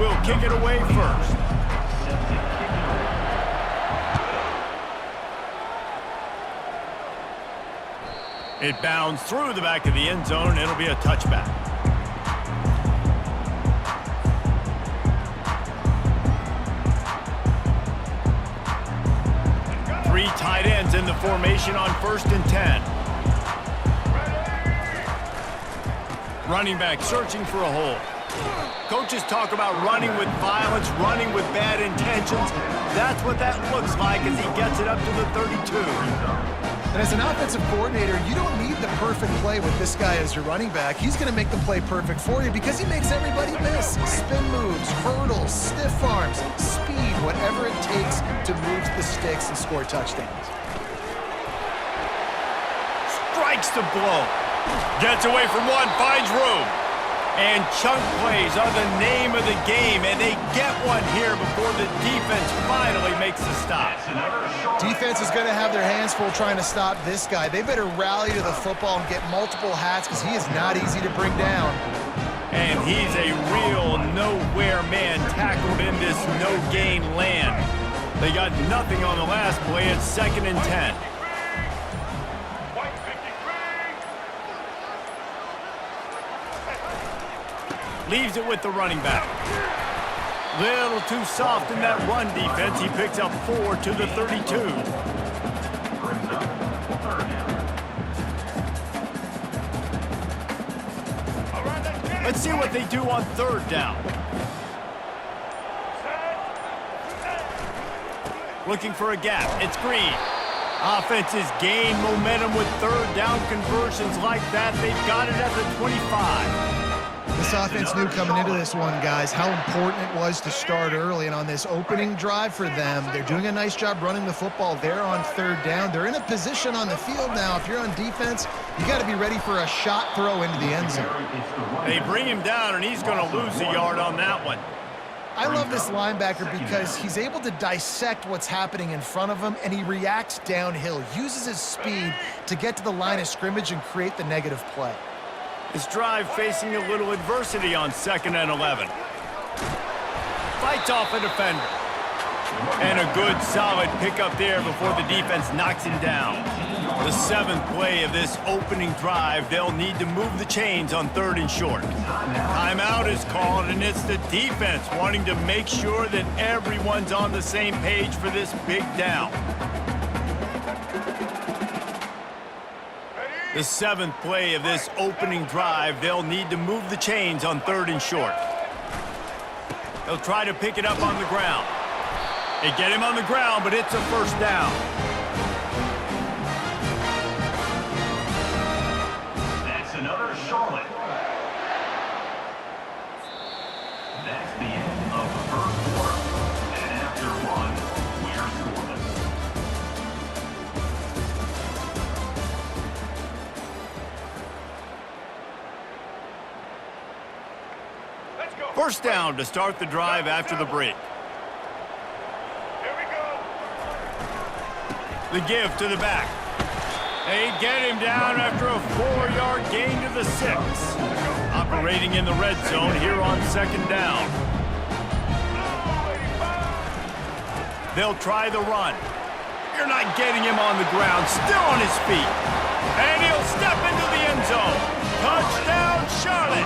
will kick it away first. It bounds through the back of the end zone. It'll be a touchback. Three tight ends in the formation on 1st and 10. Running back searching for a hole. Coaches talk about running with violence, running with bad intentions. That's what that looks like as he gets it up to the 32. And as an offensive coordinator, you don't need the perfect play with this guy as your running back. He's going to make the play perfect for you because he makes everybody miss. Spin moves, hurdles, stiff arms, speed, whatever it takes to move the sticks and score touchdowns. Strikes the blow. Gets away from one, finds room. And chunk plays are the name of the game, and they get one here before the defense finally makes the stop. Defense is going to have their hands full trying to stop this guy. They better rally to the football and get multiple hats because he is not easy to bring down. And he's a real nowhere man tackled in this no-gain land. They got nothing on the last play. It's 2nd and 10. Leaves it with the running back. Little too soft in that run defense. He picks up 4 to the 32. Let's see what they do on 3rd down. Looking for a gap. It's Green. Offenses gain momentum with 3rd down conversions like that. They've got it at the 25. This offense knew coming into this one, guys, how important it was to start early. And on this opening drive for them, they're doing a nice job running the football. They're on 3rd down. They're in a position on the field now. If you're on defense, you got to be ready for a shot throw into the end zone. They bring him down, and he's going to lose a yard on that one. I love this linebacker because he's able to dissect what's happening in front of him, and he reacts downhill, uses his speed to get to the line of scrimmage and create the negative play. His drive facing a little adversity on 2nd and 11. Fights off a defender. And a good solid pickup there before the defense knocks him down. The 7th play of this opening drive, they'll need to move the chains on 3rd and short. Timeout is called, and it's the defense wanting to make sure that everyone's on the same page for this big down. The 7th play of this opening drive, they'll need to move the chains on 3rd and short. They'll try to pick it up on the ground. They get him on the ground, but it's a 1st down. That's another Charlotte. That's the end of the 1st quarter. And after one, we're scoreless. First down to start the drive after the break. Here we go. The give to the back. They get him down after a 4-yard gain to the 6. Operating in the red zone here on 2nd down. They'll try the run. You're not getting him on the ground, still on his feet. And he'll step into the end zone. Touchdown, Charlotte.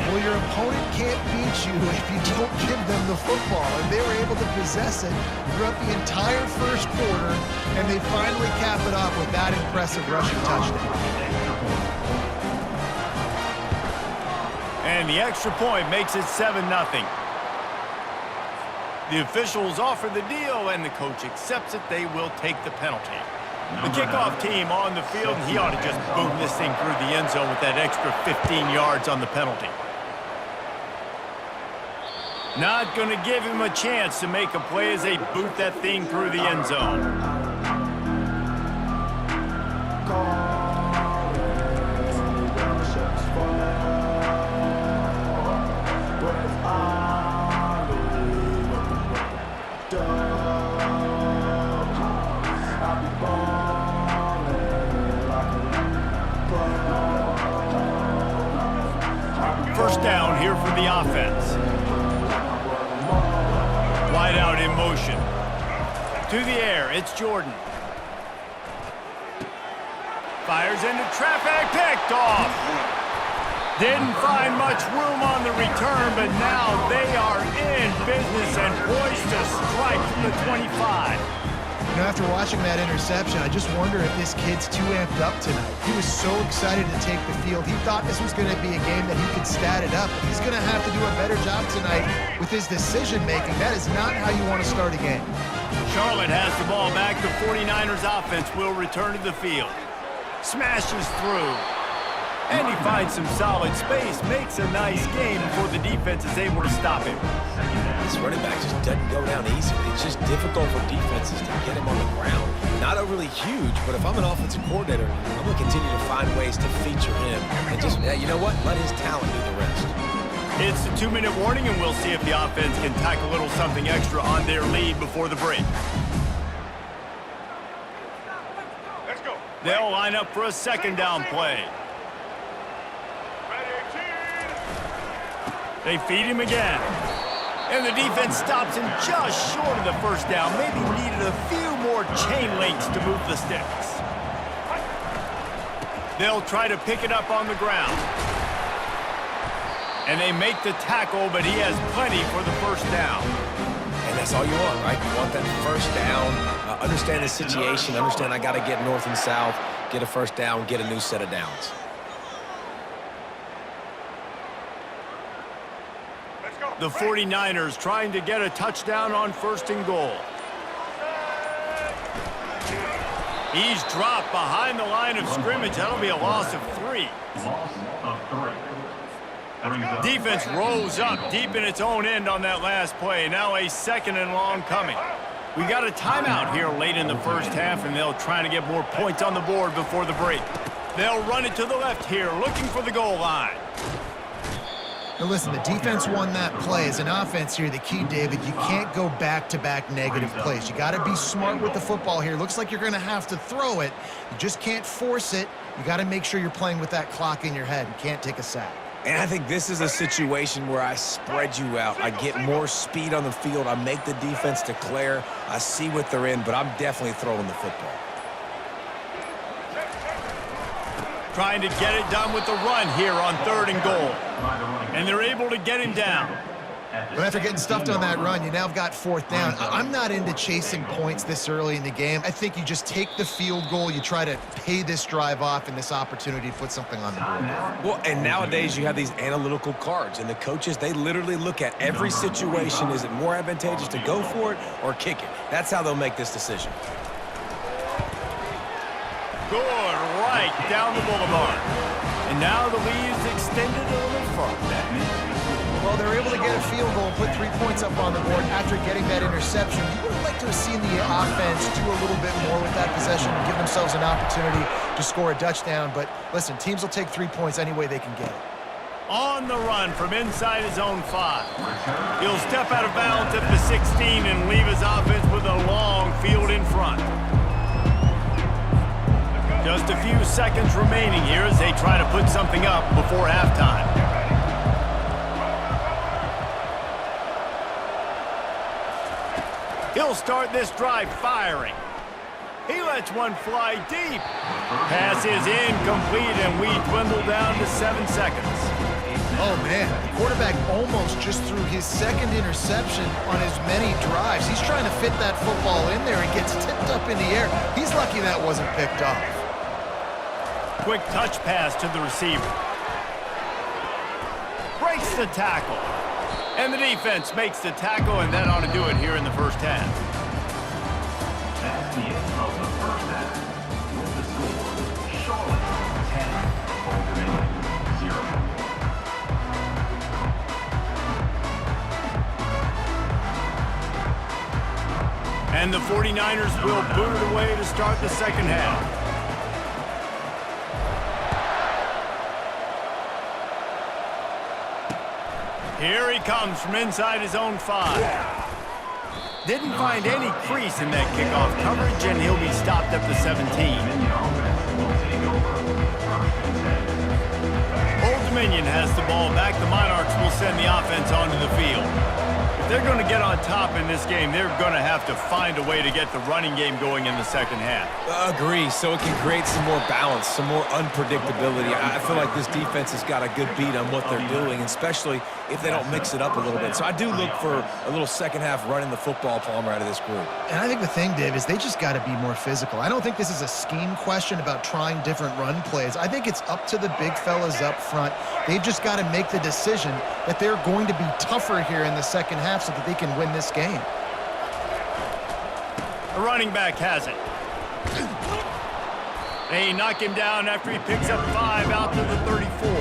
Well, your opponent can't beat you if you don't give them the football. And they were able to possess it throughout the entire 1st quarter, and they finally cap it off with that impressive rushing touchdown. And the extra point makes it 7-0. The officials offer the deal, and the coach accepts it. They will take the penalty. The kickoff team on the field, and he ought to just boom this thing through the end zone with that extra 15 yards on the penalty. Not going to give him a chance to make a play as they boot that thing through the end zone. first down here for the offense. Wide out in motion. To the air, it's Jordan. Fires into traffic, picked off. Didn't find much room on the return, but now they are in business and poised to strike from the 25. You know, after watching that interception, I just wonder if this kid's too amped up tonight. He was so excited to take the field. He thought this was going to be a game that he could stat it up. He's going to have to do a better job tonight with his decision-making. That is not how you want to start a game. Charlotte has the ball back. The 49ers offense will return to the field. Smashes through. And he finds some solid space. Makes a nice game before the defense is able to stop him. This running back just doesn't go down easy. It's just difficult for defenses to get him on the ground. Not overly huge, but if I'm an offensive coordinator, I'm going to continue to find ways to feature him. And just, you know what? Let his talent do the rest. It's a 2-minute warning, and we'll see if the offense can tack a little something extra on their lead before the break. Let's go. They'll line up for a second down play. They feed him again. And the defense stops him just short of the first down. Maybe needed a few more chain links to move the sticks. They'll try to pick it up on the ground. And they make the tackle, but he has plenty for the first down. And that's all you want, right? You want that first down. Understand the situation. Understand I got to get north and south, get a first down, get a new set of downs. The 49ers trying to get a touchdown on 1st and goal. He's dropped behind the line of scrimmage. That'll be a loss of 3. Loss of 3. Defense rolls up deep in its own end on that last play. Now a 2nd and long coming. We got a timeout here late in the first half, and they'll try to get more points on the board before the break. They'll run it to the left here, looking for the goal line. Now listen, the defense won that play. As an offense here, the key, David, you can't go back-to-back negative plays. You got to be smart with the football here. Looks like you're going to have to throw it. You just can't force it. You got to make sure you're playing with that clock in your head. You can't take a sack. And I think this is a situation where I spread you out. I get more speed on the field. I make the defense declare. I see what they're in, but I'm definitely throwing the football. Trying to get it done with the run here on 3rd and goal. And they're able to get him down. But after getting stuffed on that run, you now have got 4th down. I'm not into chasing points this early in the game. I think you just take the field goal. You try to pay this drive off and this opportunity to put something on the board. Well, and nowadays you have these analytical cards, and the coaches, they literally look at every situation. Is it more advantageous to go for it or kick it? That's how they'll make this decision. Good, right down the boulevard. And now the lead is extended a little further. Well, they're able to get a field goal, put 3 points up on the board after getting that interception. You would have liked to have seen the offense do a little bit more with that possession and give themselves an opportunity to score a touchdown. But listen, teams will take 3 points any way they can get it. On the run from inside his own 5. He'll step out of bounds at the 16 and leave his offense with a long field in front. Just a few seconds remaining here as they try to put something up before halftime. He'll start this drive firing. He lets one fly deep. Pass is incomplete, and we dwindle down to 7 seconds. Oh, man, the quarterback almost just threw his 2nd interception on as many drives. He's trying to fit that football in there and gets tipped up in the air. He's lucky that wasn't picked off. Quick touch pass to the receiver. Breaks the tackle. And the defense makes the tackle, and that ought to do it here in the first half. That's the end of the first half. With the score, Charlotte 10, Baltimore 0. And the 49ers will boot it away to start the second half. Here he comes from inside his own 5. Didn't find any crease in that kickoff coverage, and he'll be stopped at the 17. Dominion has the ball back. The Monarchs will send the offense onto the field. If they're going to get on top in this game, they're going to have to find a way to get the running game going in the second half. Agree, so it can create some more balance, some more unpredictability. I feel like this defense has got a good beat on what they're doing, especially if they don't mix it up a little bit. So I do look for a little second half running the football, Palmer, out of this group. And I think the thing, Dave, is they just got to be more physical. I don't think this is a scheme question about trying different run plays. I think it's up to the big fellas up front. They've just got to make the decision that they're going to be tougher here in the second half so that they can win this game. The running back has it. They knock him down after he picks up 5 out to the 34.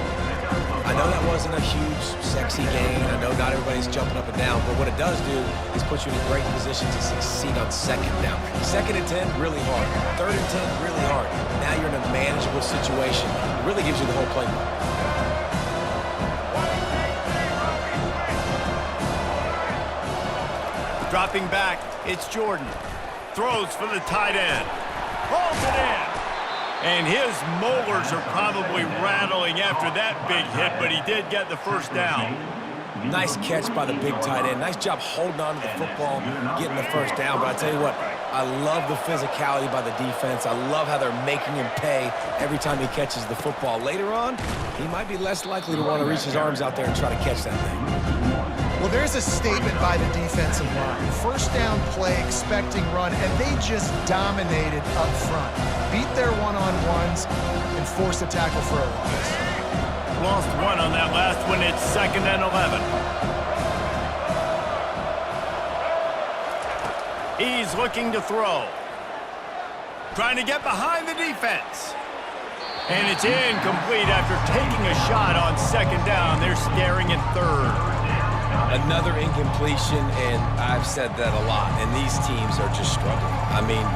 I know that wasn't a huge, sexy gain. I know not everybody's jumping up and down, but what it does do is put you in a great position to succeed on second down. 2nd and 10, really hard. 3rd and 10, really hard. Now you're in a manageable situation. It really gives you the whole playbook. Dropping back, it's Jordan. Throws for the tight end. Holds it in. And his molars are probably rattling after that big hit, but he did get the first down. Nice catch by the big tight end. Nice job holding on to the football, getting the first down. But I tell you what, I love the physicality by the defense. I love how they're making him pay every time he catches the football. Later on, he might be less likely to want to reach his arms out there and try to catch that thing. Well, there's a statement by the defensive line. First down play, expecting run, and they just dominated up front. Beat their one-on-ones and forced a tackle for a loss. Lost 1 on that last one. It's 2nd and 11. He's looking to throw. Trying to get behind the defense. And it's incomplete after taking a shot on 2nd down. They're staring at 3rd. Another incompletion, and I've said that a lot, and these teams are just struggling. I mean,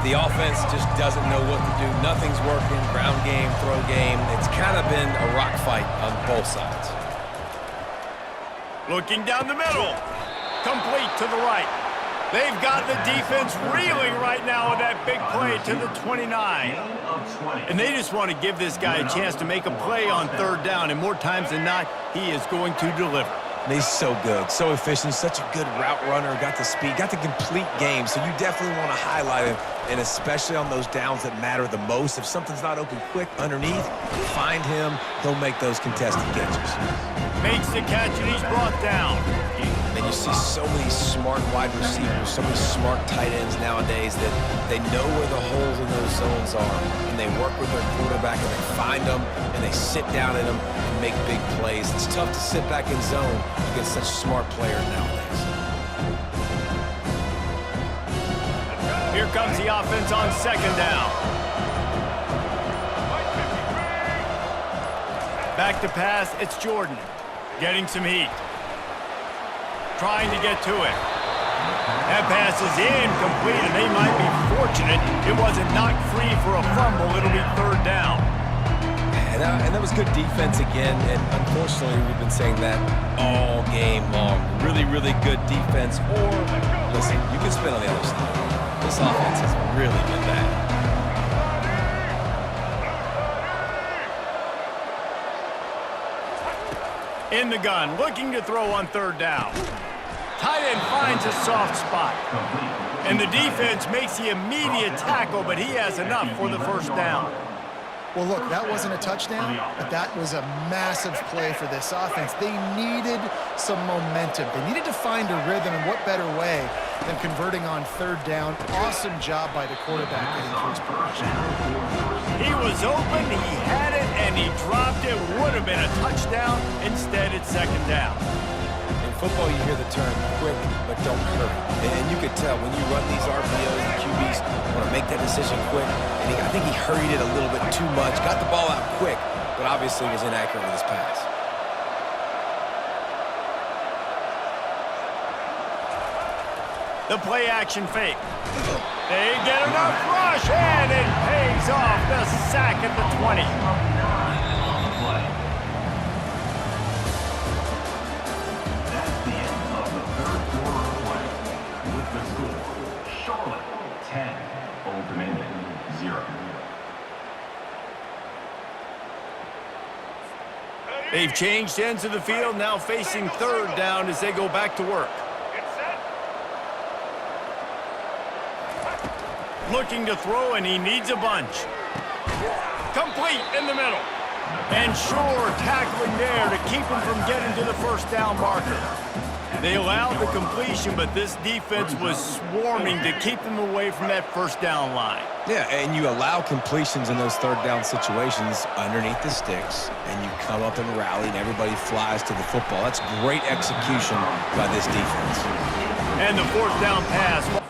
the offense just doesn't know what to do. Nothing's working, ground game, throw game. It's kind of been a rock fight on both sides. Looking down the middle. Complete to the right. They've got the defense reeling right now with that big play to the 29. And they just want to give this guy a chance to make a play on 3rd down, and more times than not, he is going to deliver. And he's so good, so efficient, such a good route runner, got the speed, got the complete game, so you definitely want to highlight him, and especially on those downs that matter the most. If something's not open quick underneath, find him, he'll make those contested catches. Makes the catch, and he's brought down. And you see so many smart wide receivers, so many smart tight ends nowadays that they know where the holes in those zones are, and they work with their quarterback, and they find them, and they sit down in them and make big plays. It's tough to sit back in zone against such smart players nowadays. Here comes the offense on 2nd down. Back to pass, it's Jordan. Getting some heat. Trying to get to it. That pass is incomplete, and they might be fortunate it wasn't knocked free for a fumble. It'll be 3rd down. And that was good defense again, and unfortunately we've been saying that all game long. Really, really good defense, or, listen, you can spin on the other side. This offense has really been bad. In the gun, looking to throw on 3rd down. Tight end finds a soft spot. And the defense makes the immediate tackle, but he has enough for the 1st down. Well, look, that wasn't a touchdown, but that was a massive play for this offense. They needed some momentum. They needed to find a rhythm, and what better way than converting on 3rd down. Awesome job by the quarterback getting to his progression. He was open, he had it, and he dropped it. Would have been a touchdown. Instead, it's 2nd down. In football, you hear the term quick, but don't hurry. And you could tell when you run these RPOs, the QBs want to make that decision quick. And I think he hurried it a little bit too much, got the ball out quick, but obviously was inaccurate with his pass. The play action fake. They get enough rush, and it pays off. The sack at the 20. That's the end of the 3rd quarter of play. With the score, Charlotte 10, Old Dominion 0. They've changed ends of the field, now facing third down as they go back to work. Looking to throw, and he needs a bunch. Complete in the middle. And sure, tackling there to keep him from getting to the first down marker. They allowed the completion, but this defense was swarming to keep them away from that first down line. Yeah, and you allow completions in those third down situations underneath the sticks, and you come up and rally, and everybody flies to the football. That's great execution by this defense. And the fourth down pass.